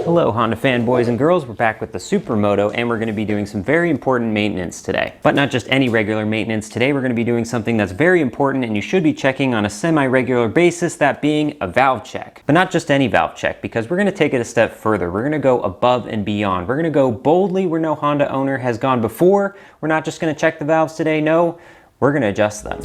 Hello Honda fanboys and girls, we're back with the Supermoto and we're going to be doing some very important maintenance today. But not just any regular maintenance, today we're going to be doing something that's very important and you should be checking on a semi-regular basis, that being a valve check. But not just any valve check, because we're going to take it a step further. We're going to go above and beyond. We're going to go boldly where no Honda owner has gone before. We're not just going to check the valves today, no, we're going to adjust them.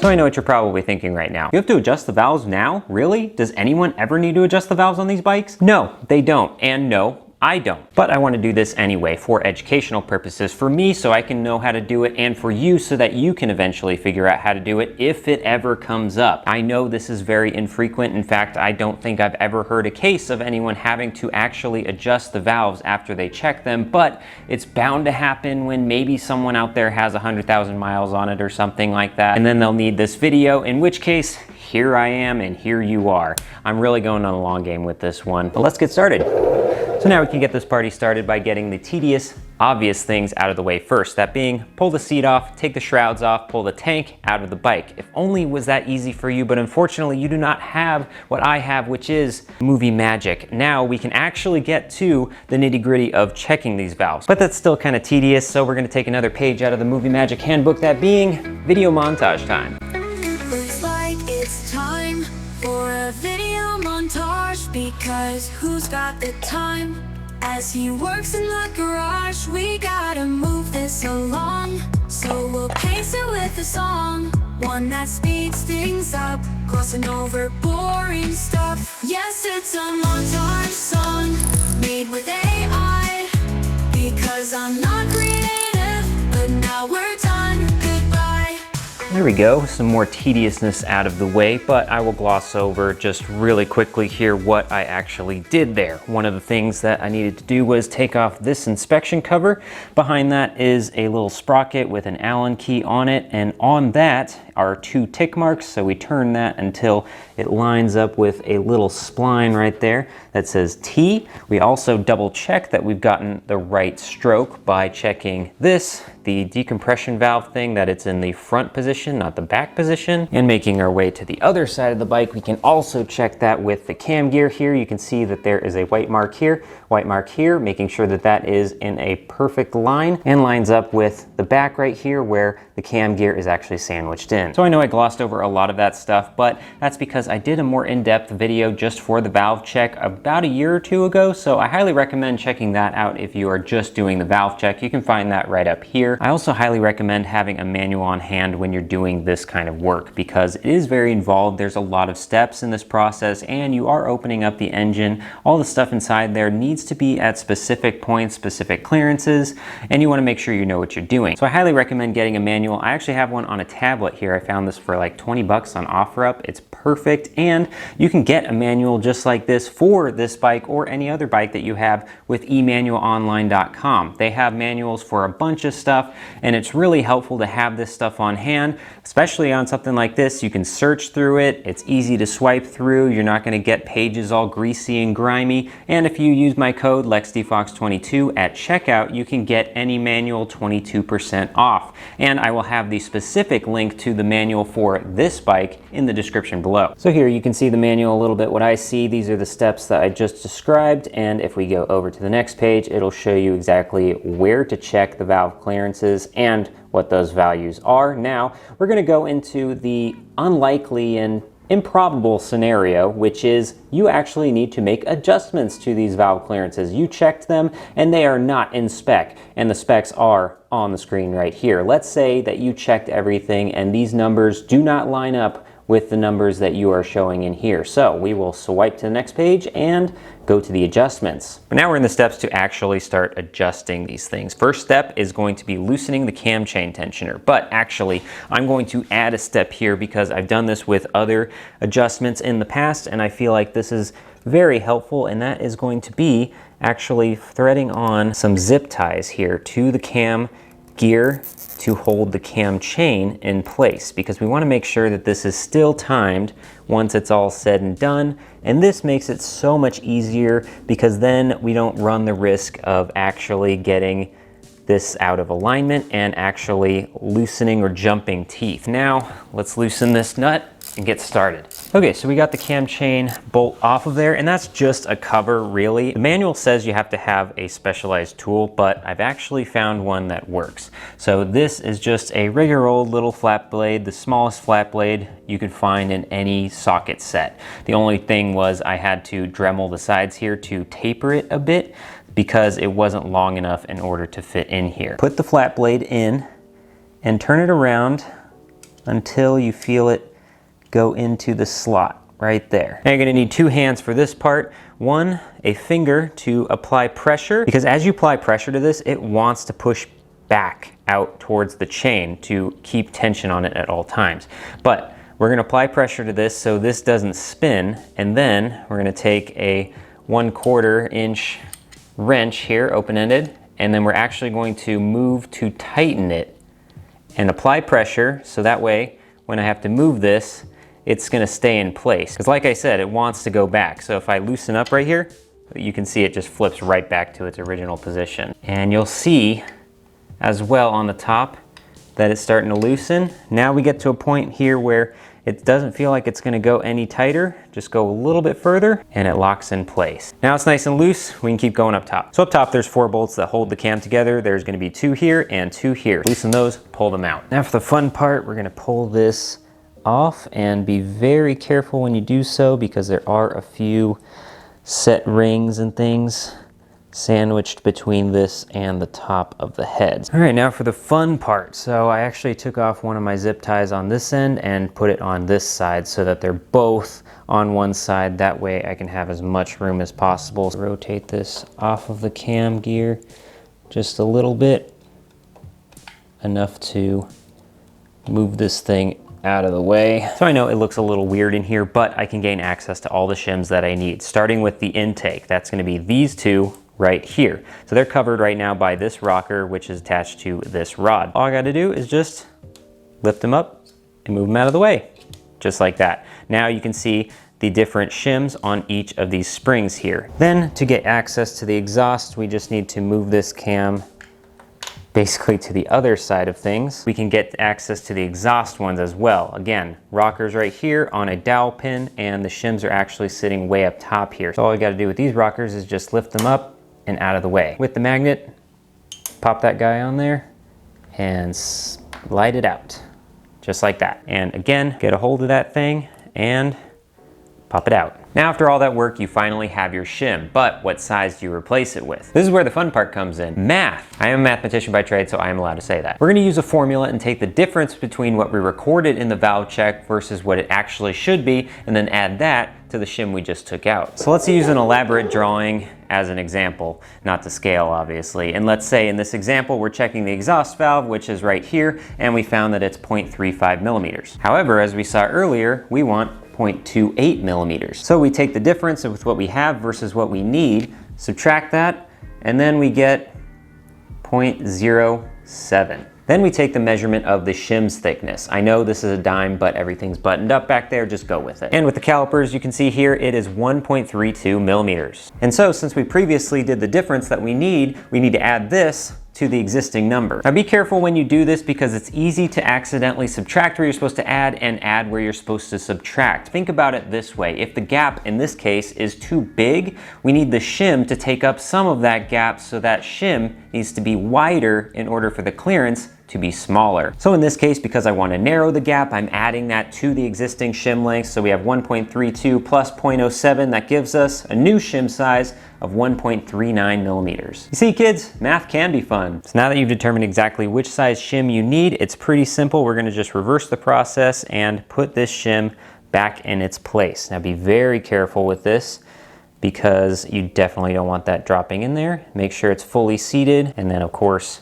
So I know what you're probably thinking right now. You have to adjust the valves now? Really? Does anyone ever need to adjust the valves on these bikes? No, they don't. And no, I don't. But I want to do this anyway for educational purposes, for me so I can know how to do it, and for you so that you can eventually figure out how to do it if it ever comes up. I know this is very infrequent. In fact, I don't think I've ever heard a case of anyone having to actually adjust the valves after they check them, but it's bound to happen when maybe someone out there has 100,000 miles on it or something like that, and then they'll need this video, in which case, here I am and here you are. I'm really going on a long game with this one, but let's get started. So now we can get this party started by getting the tedious, obvious things out of the way first. That being, pull the seat off, take the shrouds off, pull the tank out of the bike. If only was that easy for you, but unfortunately you do not have what I have, which is movie magic. Now we can actually get to the nitty-gritty of checking these valves. But that's still kind of tedious, so we're gonna take another page out of the movie magic handbook, that being video montage time. Looks like it's time for a video montage, because who's got the time? As he works in the garage, we gotta move this along, so we'll pace it with a song, one that speeds things up, glossing over boring stuff. Yes, it's a montage song made with AI, because I'm not creative, but now we're done. Goodbye. There we go, some more tediousness out of the way, but I will gloss over just really quickly here what I actually did there. One of the things that I needed to do was take off this inspection cover. Behind that is a little sprocket with an Allen key on it, and on that are 2 tick marks, so we turn that until it lines up with a little spline right there that says T. We also double check that we've gotten the right stroke by checking this, the decompression valve thing, that it's in the front position, not the back position. And making our way to the other side of the bike, we can also check that with the cam gear here. You can see that there is a white mark here, making sure that that is in a perfect line and lines up with the back right here where the cam gear is actually sandwiched in. So I know I glossed over a lot of that stuff, but that's because I did a more in-depth video just for the valve check about a year or 2 ago, so I highly recommend checking that out if you are just doing the valve check. You can find that right up here. I also highly recommend having a manual on hand when you're doing this kind of work, because it is very involved. There's a lot of steps in this process and you are opening up the engine. All the stuff inside there needs to be at specific points, specific clearances, and you want to make sure you know what you're doing. So I highly recommend getting a manual. I actually have one on a tablet here. I found this for like 20 bucks on OfferUp. It's perfect, and you can get a manual just like this for this bike or any other bike that you have with emanualonline.com. They have manuals for a bunch of stuff, and it's really helpful to have this stuff on hand, especially on something like this. You can search through it. It's easy to swipe through. You're not going to get pages all greasy and grimy. And if you use my code LexDFox22 at checkout, you can get any manual 22% off. And I will have the specific link to the manual for this bike in the description below. So here you can see the manual a little bit what I see. These are the steps that I just described, and if we go over to the next page, it'll show you exactly where to check the valve clearances and what those values are. Now we're going to go into the unlikely and improbable scenario, which is you actually need to make adjustments to these valve clearances. You checked them and they are not in spec, and the specs are on the screen right here. Let's say that you checked everything and these numbers do not line up with the numbers that you are showing in here. So we will swipe to the next page and go to the adjustments. But now we're in the steps to actually start adjusting these things. First step is going to be loosening the cam chain tensioner. But actually, I'm going to add a step here because I've done this with other adjustments in the past, and I feel like this is very helpful, and that is going to be actually threading on some zip ties here to the cam gear to hold the cam chain in place, because we want to make sure that this is still timed once it's all said and done. And this makes it so much easier because then we don't run the risk of actually getting this out of alignment and actually loosening or jumping teeth. Now let's loosen this nut and get started. Okay, so we got the cam chain bolt off of there, and that's just a cover, really. The manual says you have to have a specialized tool, but I've actually found one that works. So this is just a regular old little flat blade, the smallest flat blade you could find in any socket set. The only thing was I had to Dremel the sides here to taper it a bit because it wasn't long enough in order to fit in here. Put the flat blade in and turn it around until you feel it go into the slot right there. Now you're gonna need two hands for this part. One, a finger to apply pressure, because as you apply pressure to this, it wants to push back out towards the chain to keep tension on it at all times. But we're gonna apply pressure to this so this doesn't spin, and then we're gonna take a 1/4 inch wrench here, open-ended, and then we're actually going to move to tighten it and apply pressure so that way when I have to move this, it's gonna stay in place. Because like I said, it wants to go back. So if I loosen up right here, you can see it just flips right back to its original position. And you'll see as well on the top that it's starting to loosen. Now we get to a point here where it doesn't feel like it's gonna go any tighter. Just go a little bit further and it locks in place. Now it's nice and loose, we can keep going up top. So up top there's 4 bolts that hold the cam together. There's gonna be 2 here and 2 here. Loosen those, pull them out. Now for the fun part, we're gonna pull this off, and be very careful when you do so because there are a few set rings and things sandwiched between this and the top of the heads. All right, now for the fun part. So I actually took off one of my zip ties on this end and put it on this side so that they're both on one side. That way I can have as much room as possible. Rotate this off of the cam gear just a little bit, enough to move this thing out of the way. So I know it looks a little weird in here, but I can gain access to all the shims that I need, starting with the intake. That's gonna be these 2 right here. So they're covered right now by this rocker, which is attached to this rod. All I gotta do is just lift them up and move them out of the way, just like that. Now you can see the different shims on each of these springs here. Then to get access to the exhaust, we just need to move this cam basically to the other side of things. We can get access to the exhaust ones as well. Again, rockers right here on a dowel pin, and the shims are actually sitting way up top here. So all you gotta do with these rockers is just lift them up and out of the way. With the magnet, pop that guy on there and slide it out, just like that. And again, get a hold of that thing and pop it out. Now after all that work, you finally have your shim, but what size do you replace it with? This is where the fun part comes in, math. I am a mathematician by trade, so I am allowed to say that. We're gonna use a formula and take the difference between what we recorded in the valve check versus what it actually should be, and then add that to the shim we just took out. So let's use an elaborate drawing as an example, not to scale obviously. And let's say in this example, we're checking the exhaust valve, which is right here, and we found that it's 0.35 millimeters. However, as we saw earlier, we want 0.28 millimeters. So we take the difference with what we have versus what we need, subtract that, and then we get 0.07. Then we take the measurement of the shim's thickness. I know this is a dime, but everything's buttoned up back there, just go with it. And with the calipers, you can see here, it is 1.32 millimeters. And so since we previously did the difference that we need to add this to the existing number. Now be careful when you do this because it's easy to accidentally subtract where you're supposed to add and add where you're supposed to subtract. Think about it this way. If the gap in this case is too big, we need the shim to take up some of that gap, so that shim needs to be wider in order for the clearance to be smaller. So in this case, because I want to narrow the gap, I'm adding that to the existing shim length. So we have 1.32 plus 0.07. That gives us a new shim size of 1.39 millimeters. You see, kids, math can be fun. So now that you've determined exactly which size shim you need, it's pretty simple. We're gonna just reverse the process and put this shim back in its place. Now be very careful with this because you definitely don't want that dropping in there. Make sure it's fully seated, and then of course,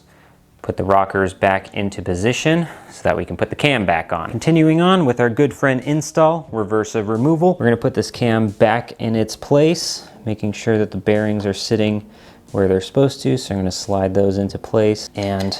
put the rockers back into position so that we can put the cam back on. Continuing on with our good friend install, reverse of removal. We're gonna put this cam back in its place, making sure that the bearings are sitting where they're supposed to. So I'm gonna slide those into place and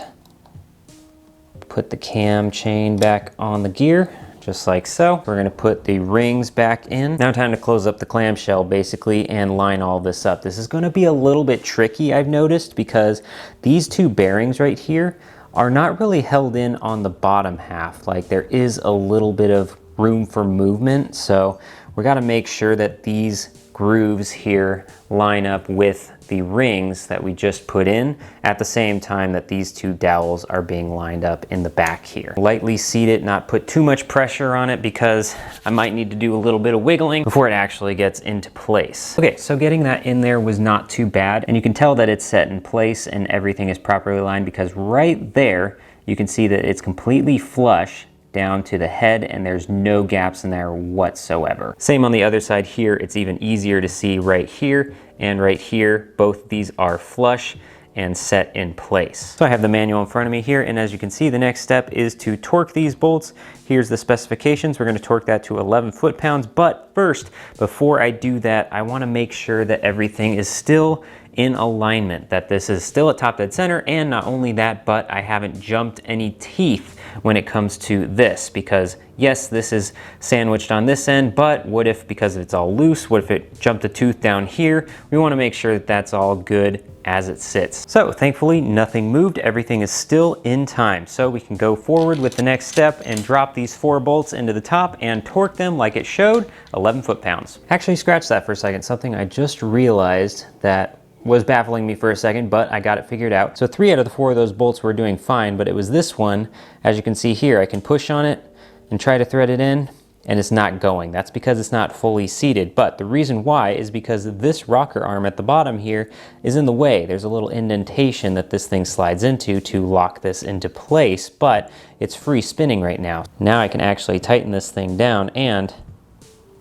put the cam chain back on the gear, just like so. We're gonna put the rings back in. Now time to close up the clamshell basically and line all this up. This is gonna be a little bit tricky, I've noticed, because these two bearings right here are not really held in on the bottom half. Like there is a little bit of room for movement. So we got to make sure that these grooves here line up with the rings that we just put in at the same time that these two dowels are being lined up in the back here. Lightly seat it, not put too much pressure on it because I might need to do a little bit of wiggling before it actually gets into place. Okay, so getting that in there was not too bad, and you can tell that it's set in place and everything is properly aligned because right there you can see that it's completely flush down to the head and there's no gaps in there whatsoever. Same on the other side here. It's even easier to see right here and right here. Both of these are flush and set in place. So I have the manual in front of me here, and as you can see, the next step is to torque these bolts. Here's the specifications. We're going to torque that to 11 foot-pounds, but first, before I do that, I want to make sure that everything is still in alignment, that this is still at top dead center, and not only that, but I haven't jumped any teeth when it comes to this, because yes, this is sandwiched on this end, but what if, because it's all loose, what if it jumped a tooth down here? We want to make sure that that's all good as it sits. So thankfully nothing moved, everything is still in time. So we can go forward with the next step and drop these 4 bolts into the top and torque them like it showed, 11 foot-pounds. Actually, scratch that for a second. Something I just realized that was baffling me for a second, but I got it figured out. So 3 out of the 4 of those bolts were doing fine, but it was this one, as you can see here, I can push on it and try to thread it in, and it's not going. That's because it's not fully seated, but the reason why is because this rocker arm at the bottom here is in the way. There's a little indentation that this thing slides into to lock this into place, but it's free spinning right now. Now I can actually tighten this thing down and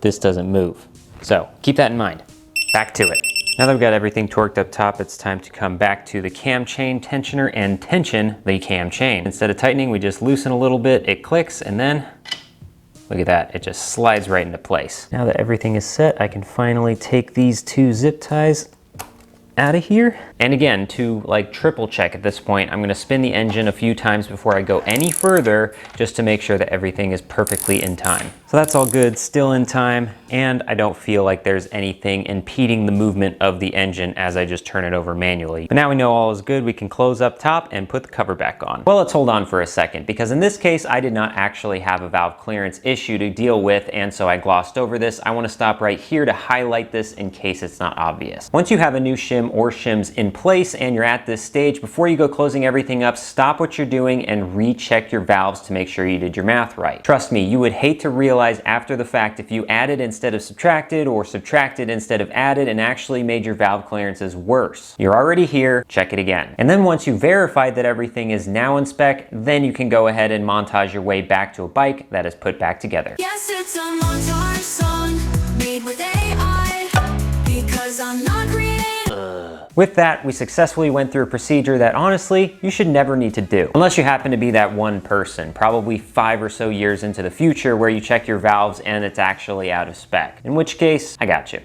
this doesn't move. So keep that in mind. Back to it. Now that we've got everything torqued up top, it's time to come back to the cam chain tensioner and tension the cam chain. Instead of tightening, we just loosen a little bit, it clicks, and then look at that, it just slides right into place. Now that everything is set, I can finally take these 2 zip ties out of here. And again, to like triple check at this point, I'm gonna spin the engine a few times before I go any further, just to make sure that everything is perfectly in time. So that's all good, still in time, and I don't feel like there's anything impeding the movement of the engine as I just turn it over manually. But now we know all is good, we can close up top and put the cover back on. Well, let's hold on for a second, because in this case, I did not actually have a valve clearance issue to deal with, and so I glossed over this. I wanna stop right here to highlight this in case it's not obvious. Once you have a new shim or shims in place and you're at this stage, before you go closing everything up, stop what you're doing and recheck your valves to make sure you did your math right. Trust me, you would hate to realize after the fact if you added instead of subtracted or subtracted instead of added and actually made your valve clearances worse. You're already here, check it again. And then once you verified that everything is now in spec, then you can go ahead and montage your way back to a bike that is put back together. Yes, it's a montage song made with AI because I'm not creating. With that, we successfully went through a procedure that honestly, you should never need to do. Unless you happen to be that one person, probably 5 or so years into the future where you check your valves and it's actually out of spec. In which case, I got you.